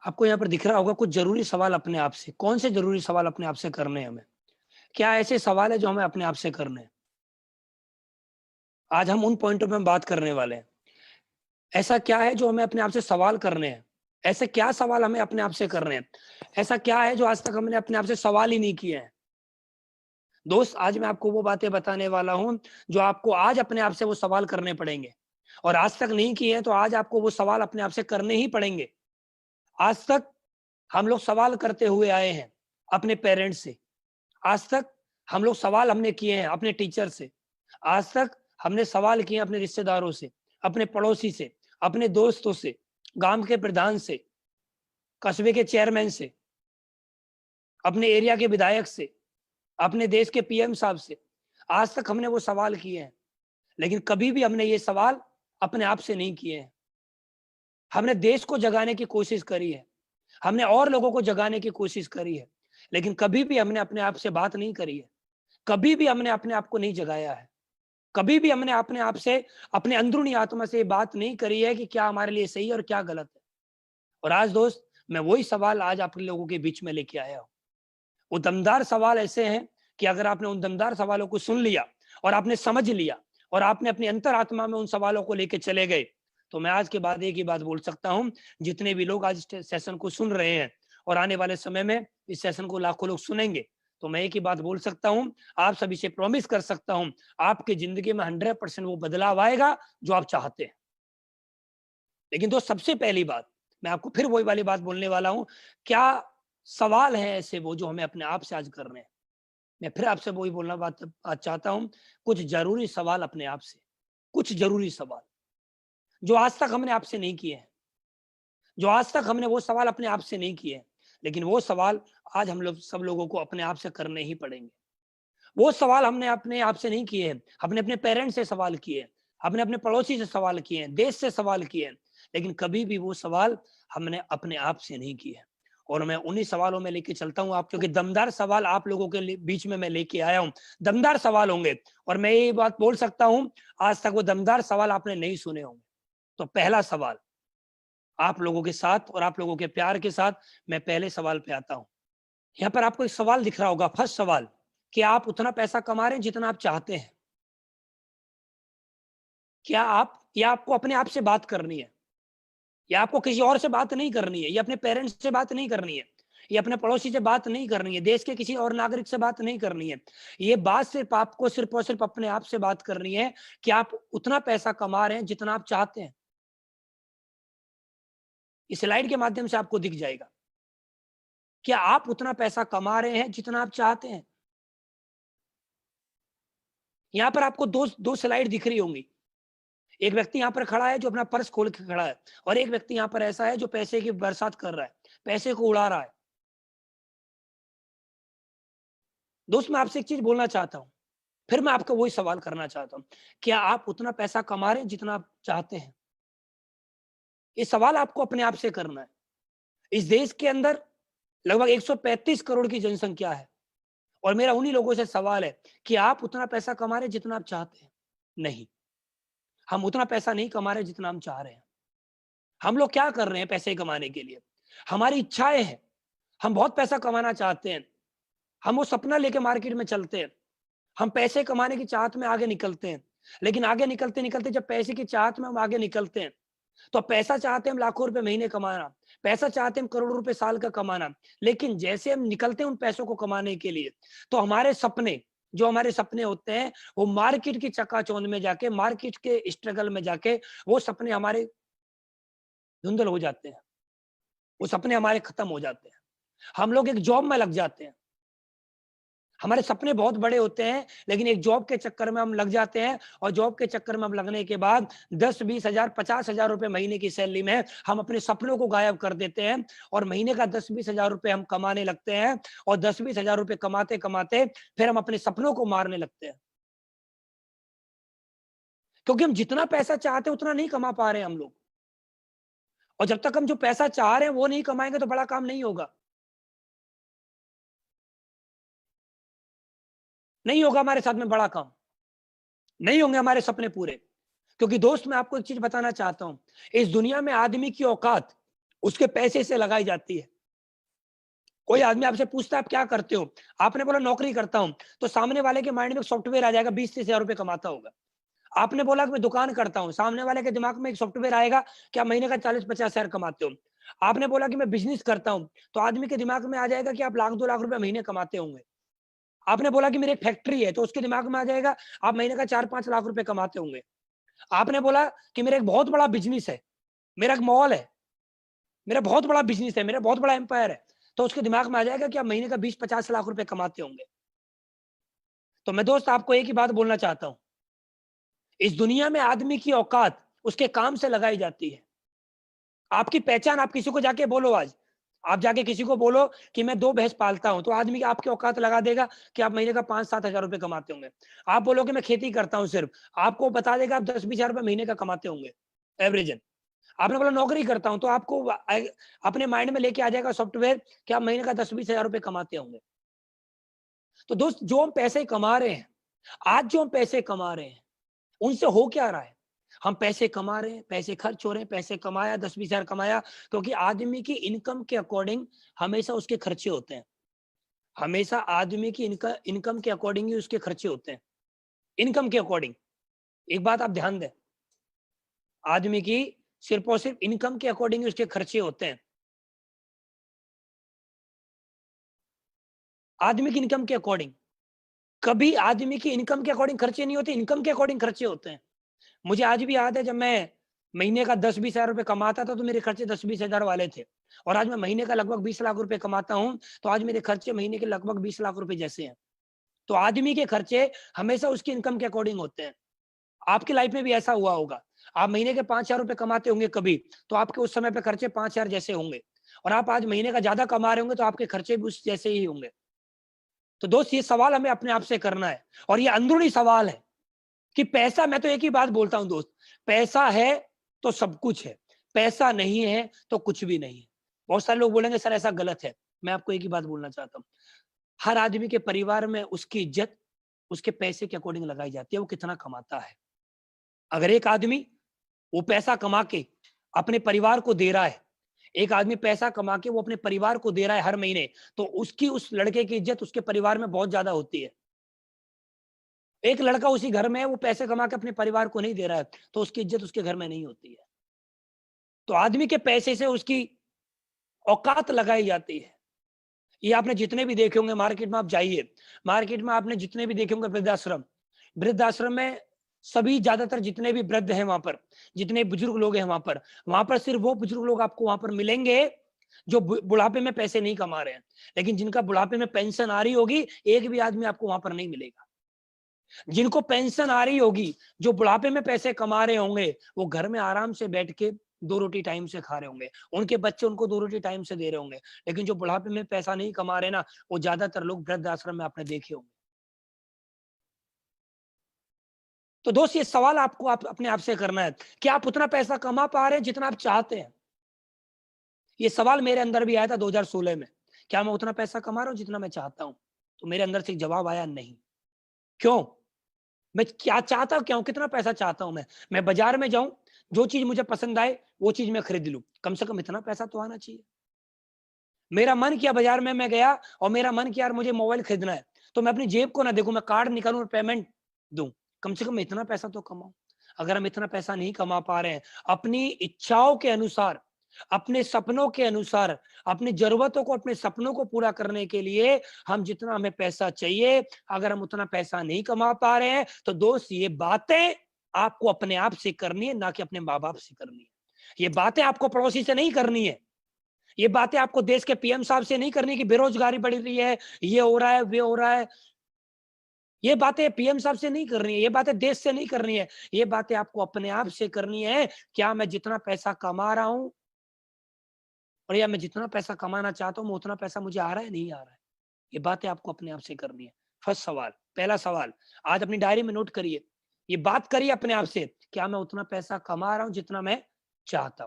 आपको यहाँ पर दिख रहा होगा कुछ जरूरी सवाल अपने आप से। कौन से जरूरी सवाल अपने आप से करने हैं हमें? क्या ऐसे सवाल है जो हमें अपने आप से करने हैं? आज हम उन पॉइंटों पे हम बात करने वाले हैं। ऐसा क्या है जो हमें अपने आप से सवाल करने हैं? ऐसे क्या सवाल हमें अपने आप से करने हैं? ऐसा क्या है जो आज तक हमने अपने आप से सवाल ही नहीं किए हैं? दोस्त, आज मैं आपको वो बातें बताने वाला हूँ जो आपको आज अपने आप से वो सवाल करने पड़ेंगे, और आज तक नहीं किए हैं तो आज आपको वो सवाल अपने आप से करने ही पड़ेंगे। आज तक हम लोग सवाल करते हुए आए हैं अपने पेरेंट्स से। आज तक हम लोग सवाल हमने किए हैं अपने टीचर से। आज तक हमने सवाल किए अपने रिश्तेदारों से, अपने पड़ोसी से, अपने दोस्तों से, गांव के प्रधान से, कस्बे के चेयरमैन से, अपने एरिया के विधायक से, अपने देश के पीएम साहब से। आज तक हमने वो सवाल किए हैं, लेकिन कभी भी हमने ये सवाल अपने आप से नहीं किए हैं। हमने देश को जगाने की कोशिश करी है, हमने और लोगों को जगाने की कोशिश करी है, लेकिन कभी भी हमने अपने आप से बात नहीं करी है। कभी भी हमने अपने आप को नहीं जगाया है। कभी भी हमने अपने आप से, अपने अंदरूनी आत्मा से बात नहीं करी है कि क्या हमारे लिए सही है और क्या गलत है। और आज दोस्त, मैं वही सवाल आज आप लोगों के बीच में लेके आया हूं। वो दमदार सवाल ऐसे हैं कि अगर आपने उन दमदार सवालों को सुन लिया और आपने समझ लिया और आपने अपनी अंतरात्मा में उन सवालों को लेके चले गए, तो मैं आज के बाद एक ही बात बोल सकता हूं। जितने भी लोग आज इस सेशन को सुन रहे हैं और आने वाले समय में इस सेशन को लाखों लोग सुनेंगे, तो मैं एक ही बात बोल सकता हूं, आप सभी से प्रॉमिस कर सकता हूं, आपकी जिंदगी में 100% वो बदलाव आएगा जो आप चाहते हैं। लेकिन दोस्त, सबसे पहली बात, मैं आपको फिर वही वाली बात बोलने वाला हूं, क्या सवाल है ऐसे वो जो हमें अपने आप से आज करने हैं? मैं फिर आपसे वही बोलना बात आज चाहता हूं, कुछ जरूरी सवाल अपने आप से। कुछ जरूरी सवाल जो आज तक हमने आपसे नहीं किए हैं, जो आज तक हमने वो सवाल अपने आप से नहीं किए हैं, लेकिन वो सवाल आज हम लोग सब लोगों को अपने आप से करने ही पड़ेंगे। वो सवाल हमने अपने आप से नहीं किए हैं, हमने अपने पेरेंट्स से सवाल किए हैं, हमने अपने पड़ोसी से सवाल किए हैं, देश से सवाल किए हैं, लेकिन कभी भी वो सवाल हमने अपने आप से नहीं किए हैं। और मैं उन्हीं सवालों में लेके चलता हूं आप, क्योंकि दमदार सवाल आप लोगों के बीच में मैं लेके आया हूं। दमदार सवाल होंगे, और मैं ये बात बोल सकता हूं, आज तक वो दमदार सवाल आपने नहीं सुने होंगे। तो पहला सवाल, आप लोगों के साथ और आप लोगों के प्यार के साथ मैं पहले सवाल पे आता हूं। यहाँ पर आपको एक सवाल दिख रहा होगा, फर्स्ट सवाल, कि आप उतना पैसा कमा रहे हैं जितना आप चाहते हैं? क्या आप, या आपको अपने आप से बात करनी है, या आपको किसी और से बात नहीं करनी है, या अपने पेरेंट्स से बात नहीं करनी है, या अपने पड़ोसी से बात नहीं करनी है, देश के किसी और नागरिक से बात नहीं करनी है? ये बात सिर्फ आपको सिर्फ और सिर्फ अपने आप से बात करनी है कि आप उतना पैसा कमा रहे हैं जितना आप चाहते हैं। इस स्लाइड के माध्यम से आपको दिख जाएगा, क्या आप उतना पैसा कमा रहे हैं जितना आप चाहते हैं? यहाँ पर आपको दो दो स्लाइड दिख रही होंगी। एक व्यक्ति यहाँ पर खड़ा है जो अपना पर्स खोल के खड़ा है, और एक व्यक्ति यहाँ पर ऐसा है जो पैसे की बरसात कर रहा है, पैसे को उड़ा रहा है। दोस्त, मैं आपसे एक चीज बोलना चाहता हूँ, फिर मैं आपको वही सवाल करना चाहता हूँ, क्या आप उतना पैसा कमा रहे हैं जितना आप चाहते हैं? ये सवाल आपको अपने आप से करना है। इस देश के अंदर लगभग 135 करोड़ की जनसंख्या है, और मेरा उन्हीं लोगों से सवाल है कि आप उतना पैसा कमा रहे हैं जितना आप चाहते हैं? नहीं, हम उतना पैसा नहीं कमा रहे जितना हम चाह रहे हैं। हम लोग क्या कर रहे हैं पैसे कमाने के लिए? हमारी इच्छाएं हैं, हम बहुत पैसा कमाना चाहते हैं, हम वो सपना लेके मार्केट में चलते हैं, हम पैसे कमाने की चाहत में आगे निकलते हैं, लेकिन आगे निकलते निकलते जब पैसे की चाहत में हम आगे निकलते हैं, तो पैसा चाहते हैं हम लाखों रुपए महीने कमाना, पैसा चाहते हैं हम करोड़ों रुपए साल का कमाना, लेकिन जैसे हम निकलते हैं उन पैसों को कमाने के लिए, तो हमारे सपने, जो हमारे सपने होते हैं, वो मार्केट की चकाचौंध में जाके, मार्केट के स्ट्रगल में जाके, वो सपने हमारे धुंधल हो जाते हैं, वो सपने हमारे खत्म हो जाते हैं। हम लोग एक जॉब में लग जाते हैं, हमारे सपने बहुत बड़े होते हैं, लेकिन एक जॉब के चक्कर में हम लग जाते हैं, और जॉब के चक्कर में हम लगने के बाद 10-20 हजार 50 हजार रुपए महीने की सैलरी में हम अपने सपनों को गायब कर देते हैं, और महीने का 10-20 हजार रुपए हम कमाने लगते हैं, और 10-20 हजार रुपए कमाते कमाते फिर हम अपने सपनों को मारने लगते हैं, क्योंकि हम जितना पैसा चाहते हैं उतना नहीं कमा पा रहे हैं हम लोग। और जब तक हम जो पैसा चाह रहे हैं वो नहीं कमाएंगे तो बड़ा काम नहीं होगा, नहीं होगा हमारे साथ में बड़ा काम, नहीं होंगे हमारे सपने पूरे। क्योंकि दोस्त, मैं आपको एक चीज बताना चाहता हूं, इस दुनिया में आदमी की औकात उसके पैसे से लगाई जाती है। कोई आदमी आपसे पूछता है आप क्या करते हो, आपने बोला नौकरी करता हूं, तो सामने वाले के माइंड में सॉफ्टवेयर आ जाएगा 20-30 हजार रुपए कमाता होगा। आपने बोला कि मैं दुकान करता हूं, सामने वाले के दिमाग में एक सॉफ्टवेयर आएगा कि आप महीने का 40-50 हजार कमाते हो। आपने बोला कि मैं बिजनेस करता हूं, तो आदमी के दिमाग में आ जाएगा कि आप 1-2 लाख रुपए महीने कमाते होंगे। आपने बोला कि मेरी एक फैक्ट्री है, तो उसके दिमाग में आ जाएगा आप महीने का 4-5 लाख रुपए कमाते होंगे। आपने बोला कि मेरा एक बहुत बड़ा बिजनेस है, मेरा एक मॉल है, मेरा बहुत बड़ा बिजनेस है, मेरा बहुत बड़ा एम्पायर है, तो उसके दिमाग में आ जाएगा कि आप महीने का 20-50 लाख रुपए कमाते होंगे। तो मैं दोस्त आपको एक ही बात बोलना चाहता हूं, इस दुनिया में आदमी की औकात उसके काम से लगाई जाती है। आपकी पहचान, आप किसी को जाके बोलो आज, आप जाके किसी को बोलो कि मैं 2 भैंस पालता हूं, तो आदमी आपकी औकात लगा देगा कि आप महीने का 5-7 हजार रुपए कमाते होंगे। आप बोलो कि मैं खेती करता हूं सिर्फ, आपको बता देगा आप 10-20 हजार रुपए महीने का कमाते होंगे एवरेजन। आपने बोला नौकरी करता हूं, तो आपको अपने माइंड में लेके आ जाएगा सॉफ्टवेयर कि आप महीने का 10-20 हजार रुपए कमाते होंगे। तो दोस्त, जो हम पैसे कमा रहे हैं, आज जो हम पैसे कमा रहे हैं, उनसे हो क्या रहा है? हम पैसे कमा रहे हैं, पैसे खर्च हो रहे हैं, पैसे कमाया 10-20 हजार कमाया, क्योंकि आदमी की इनकम के अकॉर्डिंग हमेशा उसके खर्चे होते हैं। हमेशा आदमी की इनकम के अकॉर्डिंग ही उसके खर्चे होते हैं। इनकम के अकॉर्डिंग। एक बात आप ध्यान दें, आदमी की सिर्फ और सिर्फ इनकम के अकॉर्डिंग ही उसके खर्चे होते हैं। आदमी की इनकम के अकॉर्डिंग। कभी आदमी की इनकम के अकॉर्डिंग खर्चे नहीं होते, इनकम के अकॉर्डिंग खर्चे होते हैं। मुझे आज भी याद है, जब मैं महीने का 10-20 हजार रुपए कमाता था, तो मेरे खर्चे 10-20 हजार वाले थे, और आज मैं महीने का लगभग 20 लाख रुपए कमाता हूं, तो आज मेरे खर्चे महीने के लगभग 20 लाख रुपए जैसे हैं। तो आदमी के खर्चे हमेशा उसकी इनकम के अकॉर्डिंग होते हैं। आपकी लाइफ में भी ऐसा हुआ होगा, आप महीने के 5 हजार रुपए कमाते होंगे कभी, तो आपके उस समय पे खर्चे 5 हजार जैसे होंगे, और आप आज महीने का ज्यादा कमा रहे होंगे, तो आपके खर्चे भी उस जैसे ही होंगे। तो दोस्त, ये सवाल हमें अपने आप से करना है, और ये अंदरूनी सवाल है कि पैसा, मैं तो एक ही बात बोलता हूं दोस्त, पैसा है तो सब कुछ है, पैसा नहीं है तो कुछ भी नहीं है। बहुत सारे लोग बोलेंगे सर ऐसा गलत है, मैं आपको एक ही बात बोलना चाहता हूं, हर आदमी के परिवार में उसकी इज्जत उसके पैसे के अकॉर्डिंग लगाई जाती है, वो कितना कमाता है। अगर एक आदमी वो पैसा कमा के अपने परिवार को दे रहा है, एक आदमी पैसा कमा के वो अपने परिवार को दे रहा है हर महीने, तो उसकी, उस लड़के की इज्जत उसके परिवार में बहुत ज्यादा होती है। एक लड़का उसी घर में है, वो पैसे कमा के अपने परिवार को नहीं दे रहा है, तो उसकी इज्जत उसके घर में नहीं होती है। तो आदमी के पैसे से उसकी औकात लगाई जाती है। ये आपने जितने भी देखे होंगे, मार्केट में आप जाइए, मार्केट में आपने जितने भी देखे होंगे वृद्धाश्रम, वृद्धाश्रम में सभी, ज्यादातर जितने भी वृद्ध हैं वहां पर, जितने बुजुर्ग लोग हैं वहां पर सिर्फ वो बुजुर्ग लोग आपको वहां पर मिलेंगे जो बुढ़ापे में पैसे नहीं कमा रहे हैं। लेकिन जिनका बुढ़ापे में पेंशन आ रही होगी, एक भी आदमी आपको वहां पर नहीं मिलेगा। जिनको पेंशन आ रही होगी, जो बुढ़ापे में पैसे कमा रहे होंगे, वो घर में आराम से बैठ के 2 रोटी टाइम से खा रहे होंगे, उनके बच्चे उनको 2 रोटी टाइम से दे रहे होंगे। लेकिन जो बुढ़ापे में पैसा नहीं कमा रहे ना, वो ज्यादातर लोग वृद्ध आश्रम में आपने देखे होंगे। तो दोस्त, ये सवाल आपको अपने आप से करना है कि आप उतना पैसा कमा पा रहे हैं जितना आप चाहते हैं। ये सवाल मेरे अंदर भी आया था 2016 में, क्या मैं उतना पैसा कमा रहा हूं जितना मैं चाहता हूं? तो मेरे अंदर से एक जवाब आया, नहीं। क्यों? मैं क्या चाहता हूँ, क्या हूँ, कितना पैसा चाहता हूँ मैं बाजार में जाऊं, जो चीज मुझे पसंद आए वो चीज मैं खरीद लूं, कम से कम इतना पैसा तो आना चाहिए। मेरा मन किया बाजार में मैं गया, और मेरा मन किया यार मुझे मोबाइल खरीदना है, तो मैं अपनी जेब को ना देखूं, मैं कार्ड निकालूं और पेमेंट दूं, कम से कम इतना पैसा तो कमाऊं। अगर हम इतना पैसा नहीं कमा पा रहे हैं, अपनी इच्छाओं के अनुसार, अपने सपनों के अनुसार, अपनी जरूरतों को, अपने सपनों को पूरा करने के लिए हम जितना हमें पैसा चाहिए, अगर हम उतना पैसा नहीं कमा पा रहे हैं, तो दोस्त, ये बातें आपको अपने आप से करनी है, ना कि अपने माँ बाप से करनी है। ये बातें आपको पड़ोसी से नहीं करनी है। ये बातें आपको देश के पीएम साहब से नहीं करनी कि बेरोजगारी बढ़ रही है, ये हो रहा है, वे हो रहा है। ये बातें पीएम साहब से नहीं करनी है, ये बातें देश से नहीं करनी है। ये बातें आपको अपने आप से करनी है, क्या मैं जितना पैसा कमा रहा हूं, और या मैं जितना पैसा कमाना चाहता हूं, मैं उतना पैसा मुझे आ रहा है, नहीं आ रहा है? ये बातें आपको अपने आप से करनी है। फर्स्ट सवाल, पहला सवाल, आज अपनी डायरी में नोट करिए, ये बात करिए अपने आप से, क्या मैं उतना पैसा कमा रहा हूं जितना मैं चाहता हूं?